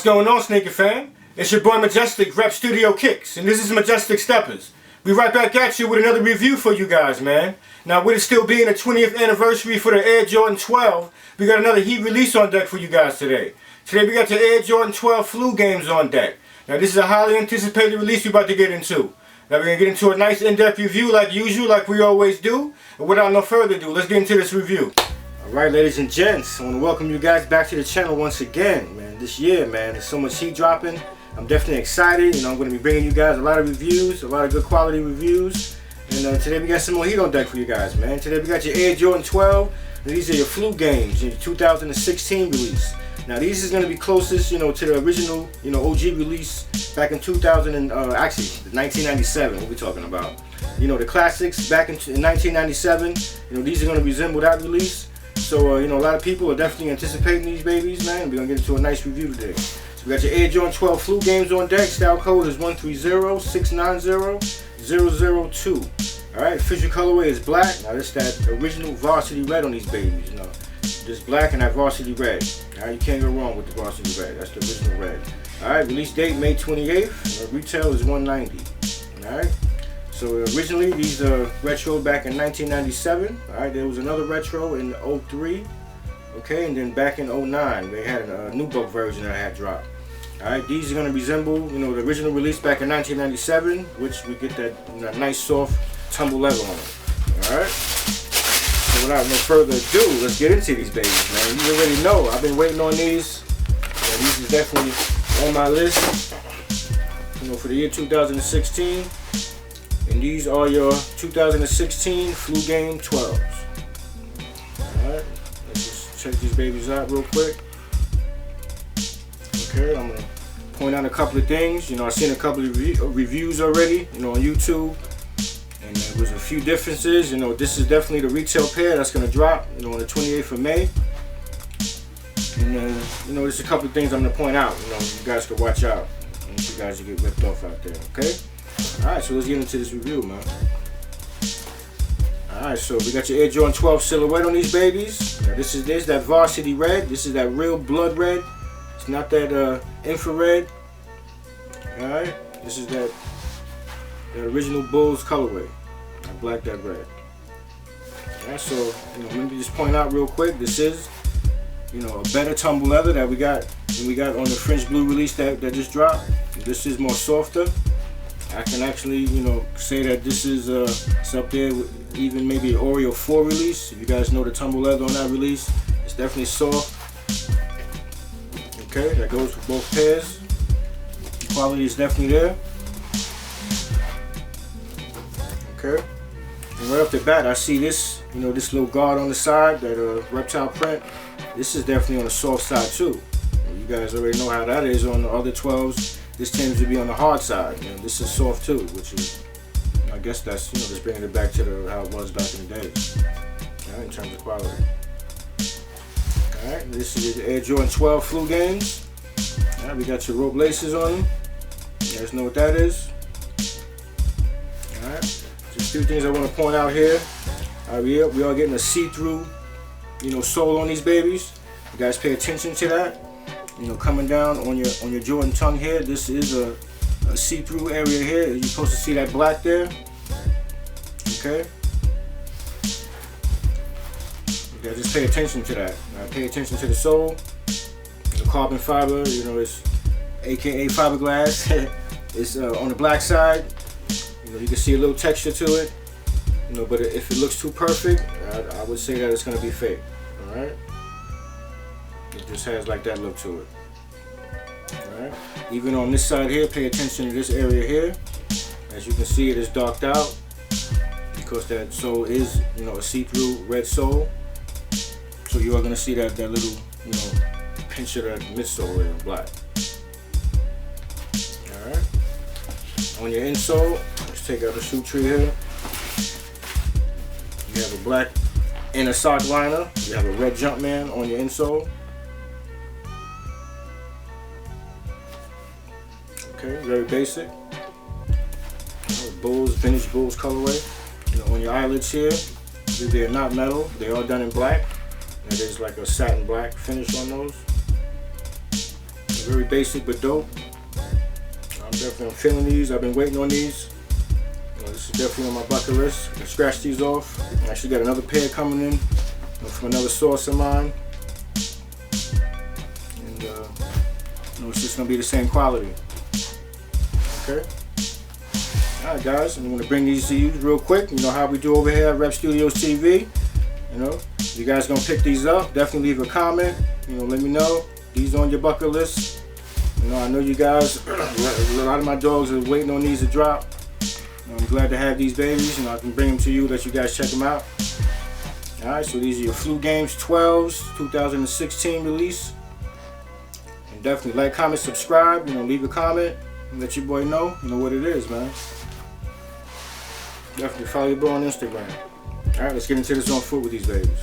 What's going on, Sneaker fam? It's your boy Majestic, Rep Studio Kicks, and this is Majestic Steppers. We right back at you with another review for you guys, man. Now, with it still being the 20th anniversary for the Air Jordan 12, we got another heat release on deck for you guys today. Today we got the Air Jordan 12 Flu Games on deck. Now, this is a highly anticipated release we're about to get into. Now, we're going to get into a nice in-depth review like usual, like we always do. And without no further ado, let's get into this review. Alright, ladies and gents, I want to welcome you guys back to the channel once again, man. This year, man, there's so much heat dropping. I'm definitely excited. You know, I'm going to be bringing you guys a lot of reviews, a lot of good quality reviews. And today we got some more heat on deck for you guys, man. Today we got your Air Jordan 12. And these are your Flu Games, your 2016 release. Now, these is going to be closest, you know, to the original, you know, OG release back in 1997, what we're talking about. You know, the classics back in 1997, you know, these are going to resemble that release. So, you know, a lot of people are definitely anticipating these babies, man. We're going to get into a nice review today. So, we got your Air Jordan 12 Flu Games on deck. Style code is 130690-002. Alright, official colorway is black. Now, this is that original varsity red on these babies, you know. This black and that varsity red. Alright, you can't go wrong with the varsity red. That's the original red. Alright, release date May 28th. Retail is $190. Alright. So originally these retro back in 1997. Alright, there was another retro in 03. Okay, and then back in 09 they had a new book version that had dropped. Alright, these are going to resemble, you know, the original release back in 1997, which we get that, you know, nice soft tumble leather on it. Alright. So without no further ado, let's get into these babies, man. You already know I've been waiting on these. And these is definitely on my list, you know, for the year 2016. And these are your 2016 Flu Game 12s. Alright, let's just check these babies out real quick. Okay, I'm going to point out a couple of things. You know, I've seen a couple of reviews already, you know, on YouTube. And there was a few differences. You know, this is definitely the retail pair that's going to drop, you know, on the 28th of May. And you know, there's a couple of things I'm going to point out. You know, you guys can watch out. I want you guys to get ripped off out there, okay? Alright, so let's get into this review, man. Alright, so we got your Air Jordan 12 silhouette on these babies. Now, this is that varsity red. This is that real blood red. It's not that infrared. Alright, this is that original Bulls colorway. I black that red. Alright, so, you know, let me just point out real quick. This is, you know, a better tumble leather that we got than we got on the French Blue release that just dropped. This is more softer. I can actually, you know, say that this is it's up there with even maybe an Oreo 4 release. If you guys know the tumble leather on that release, it's definitely soft. Okay, that goes for both pairs. Quality is definitely there. Okay, and right off the bat, I see this, you know, this little guard on the side, that reptile print. This is definitely on the soft side too. You guys already know how that is on the other 12s. This tends to be on the hard side, and this is soft too, which is, I guess that's, you know, just bringing it back to how it was back in the day. Alright, in terms of quality. Alright, this is the Air Jordan 12 Flu Games. Alright, we got your rope laces on them. You guys know what that is. Alright, just a few things I want to point out here. Alright, we are getting a see-through, you know, sole on these babies. You guys pay attention to that. You know, coming down on your Jordan tongue here, this is a see-through area here. You're supposed to see that black there. Okay. You guys just pay attention to that. Pay attention to the sole. The carbon fiber, you know, it's AKA fiberglass. It's on the black side. You know, you can see a little texture to it. You know, but if it looks too perfect, I would say that it's going to be fake. All right. It just has like that look to it. Alright. Even on this side here, pay attention to this area here. As you can see, it is darked out because that sole is, you know, a see-through red sole. So you are going to see that little, you know, pinch of that midsole there in black. Alright. On your insole, let's take out the shoe tree here. You have a black inner sock liner. You have a red Jumpman on your insole. Okay, very basic. Bulls, vintage Bulls colorway. You know, on your eyelids here, they are not metal. They are done in black. And there's like a satin black finish on those. Very basic but dope. I'm feeling these. I've been waiting on these. This is definitely on my bucket list. I scratch these off. I actually got another pair coming in from another source of mine. And it's just gonna be the same quality. Okay. Alright guys, I'm gonna bring these to you real quick. You know how we do over here at Rep Studios TV. You know, if you guys gonna pick these up, definitely leave a comment. You know, let me know. These on your bucket list. You know, I know you guys, a lot of my dogs are waiting on these to drop. I'm glad to have these babies. You know, I can bring them to you, let you guys check them out. Alright, so these are your Flu Games 12s, 2016 release. And definitely like, comment, subscribe. You know, leave a comment and let your boy know. You know what it is, man. Definitely follow your boy on Instagram. Alright, let's get into this on foot with these babies.